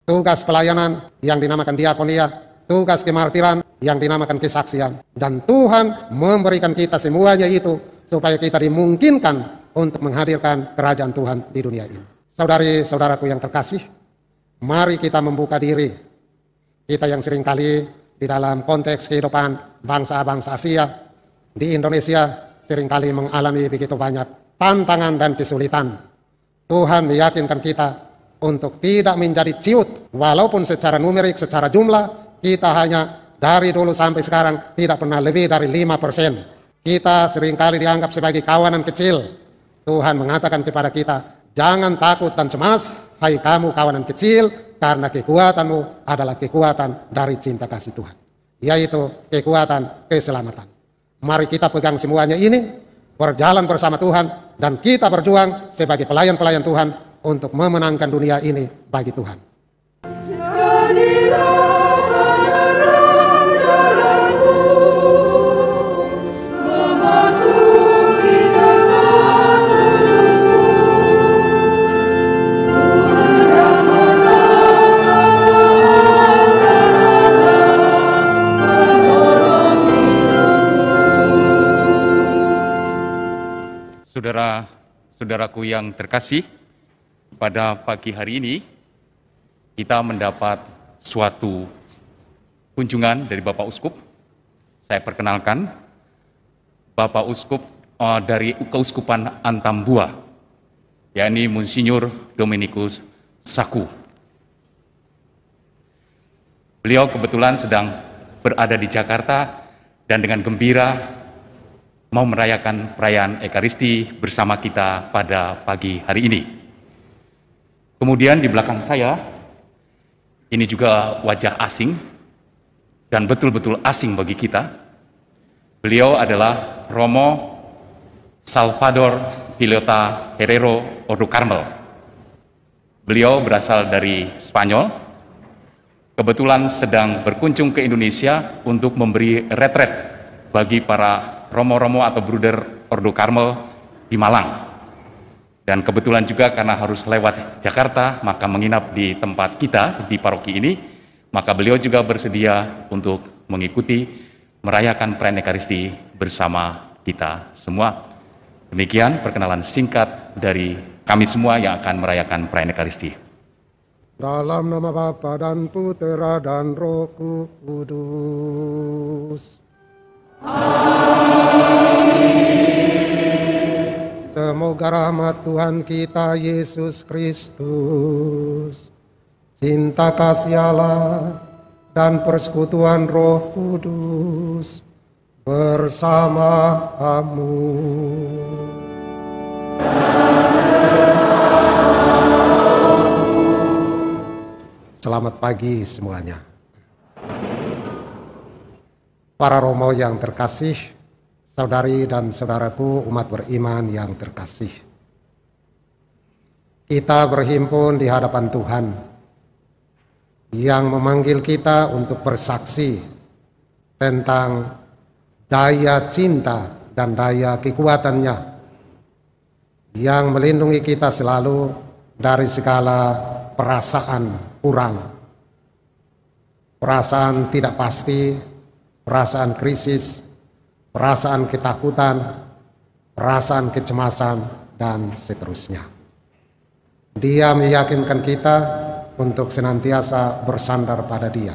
tugas pelayanan yang dinamakan diakonia, tugas kemartiran yang dinamakan kesaksian. Dan Tuhan memberikan kita semuanya itu supaya kita dimungkinkan untuk menghadirkan kerajaan Tuhan di dunia ini. Saudari-saudaraku yang terkasih, mari kita membuka diri. Kita yang seringkali di dalam konteks kehidupan bangsa-bangsa Asia, di Indonesia seringkali mengalami begitu banyak tantangan dan kesulitan. Tuhan meyakinkan kita untuk tidak menjadi ciut, walaupun secara numerik, secara jumlah, kita hanya dari dulu sampai sekarang tidak pernah lebih dari 5%. Kita seringkali dianggap sebagai kawanan kecil. Tuhan mengatakan kepada kita, jangan takut dan cemas, hai kamu kawanan kecil, karena kekuatanmu adalah kekuatan dari cinta kasih Tuhan, yaitu kekuatan keselamatan. Mari kita pegang semuanya ini, berjalan bersama Tuhan, dan kita berjuang sebagai pelayan-pelayan Tuhan untuk memenangkan dunia ini bagi Tuhan. Saudara-saudaraku yang terkasih, pada pagi hari ini kita mendapat suatu kunjungan dari Bapak Uskup. Saya perkenalkan, Bapak Uskup dari Keuskupan Antambua, yakni Monsinyur Dominikus Saku. Beliau kebetulan sedang berada di Jakarta dan dengan gembira mau merayakan perayaan Ekaristi bersama kita pada pagi hari ini. Kemudian di belakang saya, ini juga wajah asing, dan betul-betul asing bagi kita. Beliau adalah Romo Salvador Pilota Herrero Ordo Carmel. Beliau berasal dari Spanyol, kebetulan sedang berkunjung ke Indonesia untuk memberi retret bagi para romo-romo atau bruder Ordo Carmel di Malang. Dan kebetulan juga karena harus lewat Jakarta, maka menginap di tempat kita di paroki ini, maka beliau juga bersedia untuk mengikuti merayakan perayaan Ekaristi bersama kita semua. Demikian perkenalan singkat dari kami semua yang akan merayakan perayaan Ekaristi. Dalam nama Bapa dan Putera dan Roh Kudus. Semoga rahmat Tuhan kita Yesus Kristus, cinta kasih Allah, dan persekutuan Roh Kudus bersama kamu. Selamat pagi semuanya. Para romo yang terkasih, saudari dan saudaraku umat beriman yang terkasih. Kita berhimpun di hadapan Tuhan yang memanggil kita untuk bersaksi tentang daya cinta dan daya kekuatannya yang melindungi kita selalu dari segala perasaan kurang, perasaan tidak pasti, perasaan krisis, perasaan ketakutan, perasaan kecemasan, dan seterusnya. Dia meyakinkan kita untuk senantiasa bersandar pada Dia.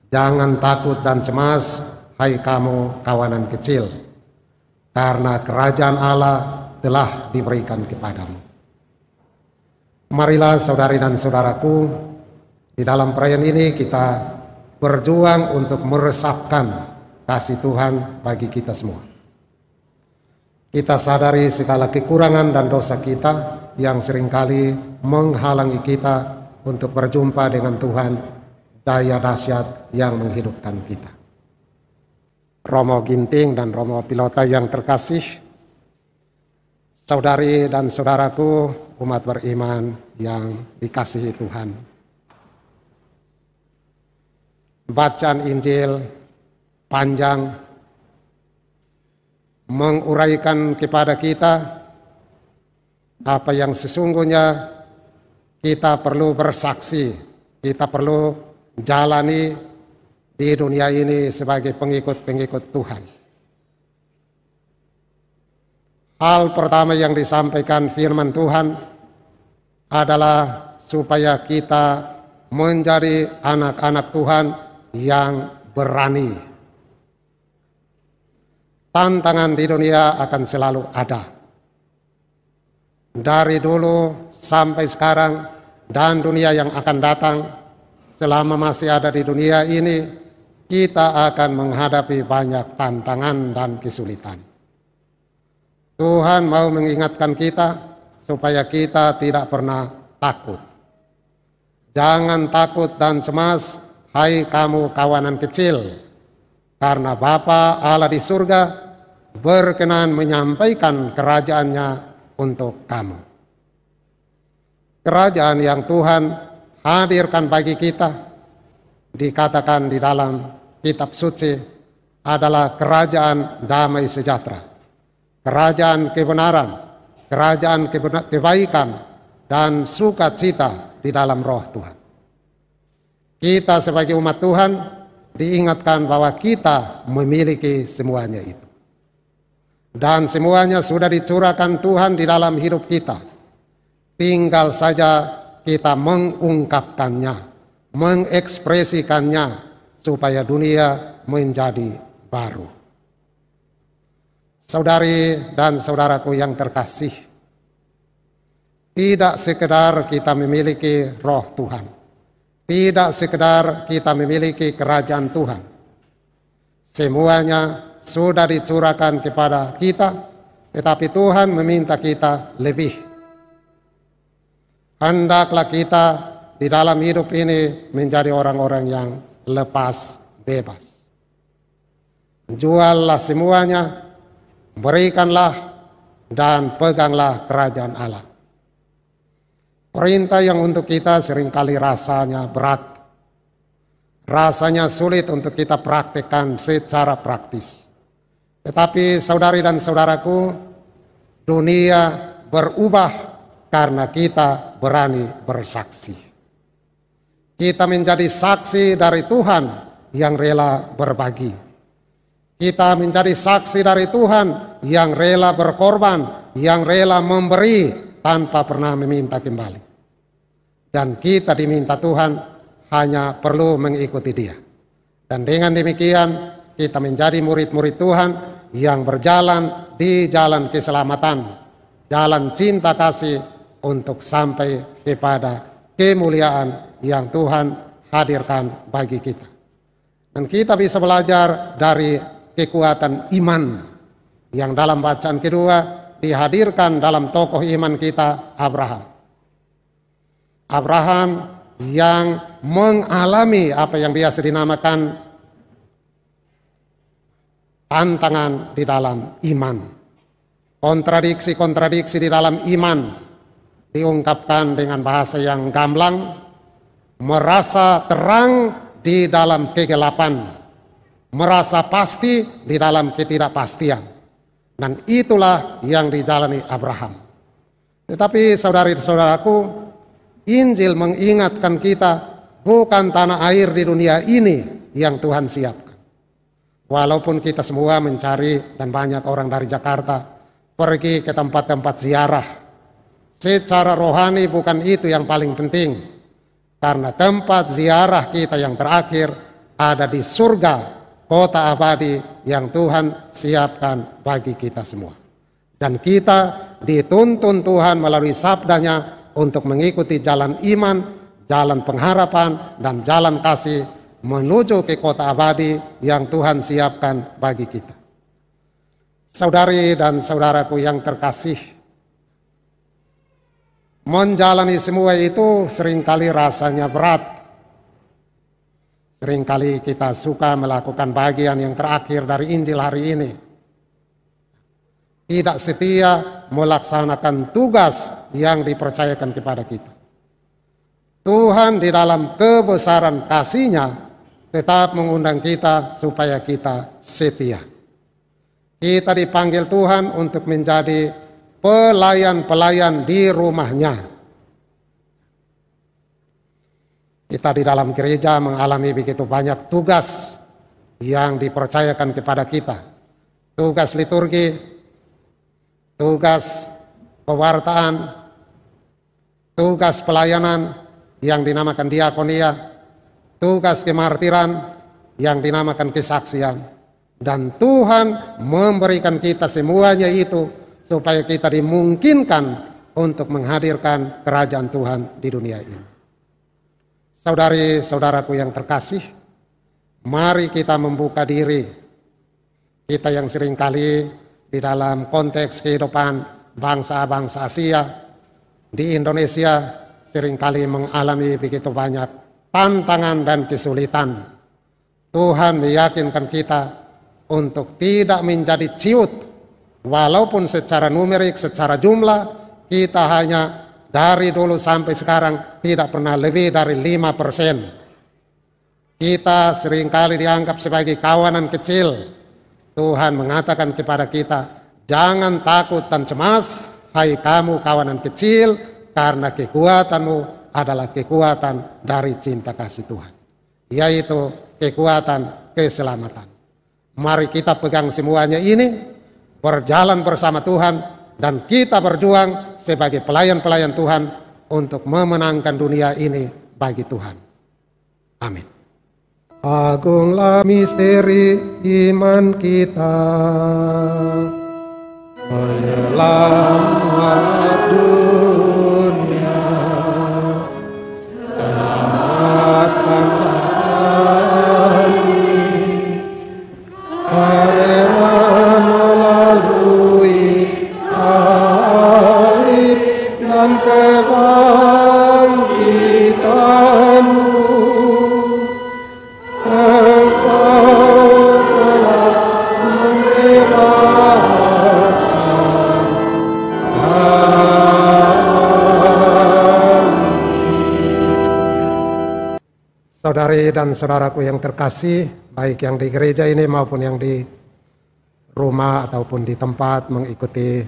Jangan takut dan cemas, hai kamu kawanan kecil, karena kerajaan Allah telah diberikan kepadamu. Marilah saudari dan saudaraku, di dalam perayaan ini kita berjuang untuk meresapkan kasih Tuhan bagi kita semua. Kita sadari segala kekurangan dan dosa kita yang seringkali menghalangi kita untuk berjumpa dengan Tuhan, daya dahsyat yang menghidupkan kita. Romo Ginting dan Romo Pilota yang terkasih, saudari dan saudaraku umat beriman yang dikasihi Tuhan. Bacaan Injil panjang menguraikan kepada kita apa yang sesungguhnya kita perlu bersaksi, kita perlu jalani di dunia ini sebagai pengikut-pengikut Tuhan. Hal pertama yang disampaikan firman Tuhan adalah supaya kita menjadi anak-anak Tuhan yang berani. Tantangan di dunia akan selalu ada. Dari dulu sampai sekarang dan dunia yang akan datang, selama masih ada di dunia ini, kita akan menghadapi banyak tantangan dan kesulitan. Tuhan mau mengingatkan kita supaya kita tidak pernah takut. Jangan takut dan cemas, hai kamu kawanan kecil, karena Bapa Allah di surga berkenan menyampaikan kerajaannya untuk kamu. Kerajaan yang Tuhan hadirkan bagi kita, dikatakan di dalam kitab suci, adalah kerajaan damai sejahtera, kerajaan kebenaran, kerajaan kebaikan, dan sukacita di dalam roh Tuhan. Kita sebagai umat Tuhan diingatkan bahwa kita memiliki semuanya itu. Dan semuanya sudah dicurahkan Tuhan di dalam hidup kita. Tinggal saja kita mengungkapkannya, mengekspresikannya supaya dunia menjadi baru. Saudari dan saudaraku yang terkasih, tidak sekedar kita memiliki roh Tuhan, tidak sekedar kita memiliki kerajaan Tuhan, semuanya sudah dicurahkan kepada kita, tetapi Tuhan meminta kita lebih. Hendaklah kita di dalam hidup ini menjadi orang-orang yang lepas bebas. Juallah semuanya, berikanlah dan peganglah kerajaan Allah. Perintah yang untuk kita seringkali rasanya berat, rasanya sulit untuk kita praktekkan secara praktis. Tetapi saudari dan saudaraku, dunia berubah karena kita berani bersaksi. Kita menjadi saksi dari Tuhan yang rela berbagi. Kita menjadi saksi dari Tuhan yang rela berkorban, yang rela memberi tanpa pernah meminta kembali. Dan kita diminta Tuhan hanya perlu mengikuti Dia. Dan dengan demikian kita menjadi murid-murid Tuhan yang berjalan di jalan keselamatan, jalan cinta kasih untuk sampai kepada kemuliaan yang Tuhan hadirkan bagi kita. Dan kita bisa belajar dari kekuatan iman yang dalam bacaan kedua dihadirkan dalam tokoh iman kita, Abraham. Abraham yang mengalami apa yang biasa dinamakan tantangan di dalam iman. Kontradiksi-kontradiksi di dalam iman diungkapkan dengan bahasa yang gamblang, merasa terang di dalam kegelapan, merasa pasti di dalam ketidakpastian. Dan itulah yang dijalani Abraham. Tetapi saudari-saudaraku, Injil mengingatkan kita bukan tanah air di dunia ini yang Tuhan siapkan. Walaupun kita semua mencari dan banyak orang dari Jakarta pergi ke tempat-tempat ziarah, secara rohani bukan itu yang paling penting. Karena tempat ziarah kita yang terakhir ada di surga, kota abadi yang Tuhan siapkan bagi kita semua. Dan kita dituntun Tuhan melalui sabdanya untuk mengikuti jalan iman, jalan pengharapan, dan jalan kasih menuju ke kota abadi yang Tuhan siapkan bagi kita. Saudari dan saudaraku yang terkasih, menjalani semua itu seringkali rasanya berat. Seringkali kita suka melakukan bagian yang terakhir dari Injil hari ini. Tidak setia melaksanakan tugas yang dipercayakan kepada kita. Tuhan di dalam kebesaran kasih-Nya tetap mengundang kita supaya kita setia. Kita dipanggil Tuhan untuk menjadi pelayan-pelayan di rumah-Nya. Kita di dalam gereja mengalami begitu banyak tugas yang dipercayakan kepada kita. Tugas liturgi, tugas pewartaan, tugas pelayanan yang dinamakan diakonia, tugas kemartiran yang dinamakan kesaksian. Dan Tuhan memberikan kita semuanya itu supaya kita dimungkinkan untuk menghadirkan kerajaan Tuhan di dunia ini. Saudari-saudaraku yang terkasih, mari kita membuka diri. Kita yang seringkali di dalam konteks kehidupan bangsa-bangsa Asia di Indonesia seringkali mengalami begitu banyak tantangan dan kesulitan. Tuhan meyakinkan kita untuk tidak menjadi ciut, walaupun secara numerik, secara jumlah kita hanya dari dulu sampai sekarang tidak pernah lebih dari 5%. Kita seringkali dianggap sebagai kawanan kecil. Tuhan mengatakan kepada kita, jangan takut dan cemas, hai kamu kawanan kecil, karena kekuatanmu adalah kekuatan dari cinta kasih Tuhan, yaitu kekuatan keselamatan. Mari kita pegang semuanya ini, berjalan bersama Tuhan, dan kita berjuang sebagai pelayan-pelayan Tuhan untuk memenangkan dunia ini bagi Tuhan. Amin. Agunglah misteri iman kita, penyelamat dunia, selamatkanlah kami, karena melalui salib dan kebangkitan-Mu, Saudari dan saudaraku yang terkasih, baik yang di gereja ini maupun yang di rumah ataupun di tempat mengikuti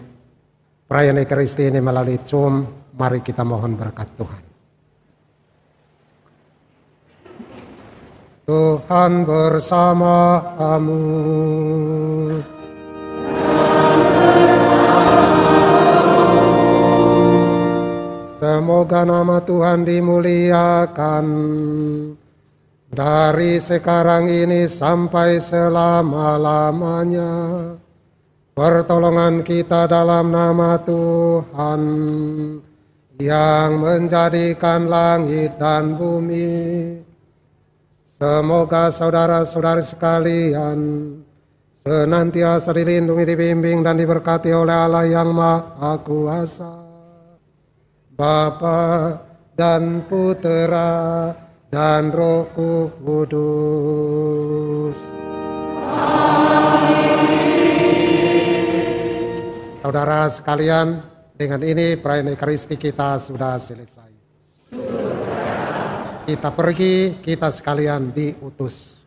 perayaan Ekaristi ini melalui Zoom, mari kita mohon berkat Tuhan. Tuhan bersamamu. Semoga nama Tuhan dimuliakan dari sekarang ini sampai selama-lamanya. Pertolongan kita dalam nama Tuhan yang menjadikan langit dan bumi. Semoga saudara-saudari sekalian senantiasa dilindungi, dibimbing, dan diberkati oleh Allah yang Maha Kuasa, Bapa dan Putera dan Roh Kudus. Saudara sekalian, dengan ini perayaan Ekaristi kita sudah selesai. Kita pergi, kita sekalian diutus.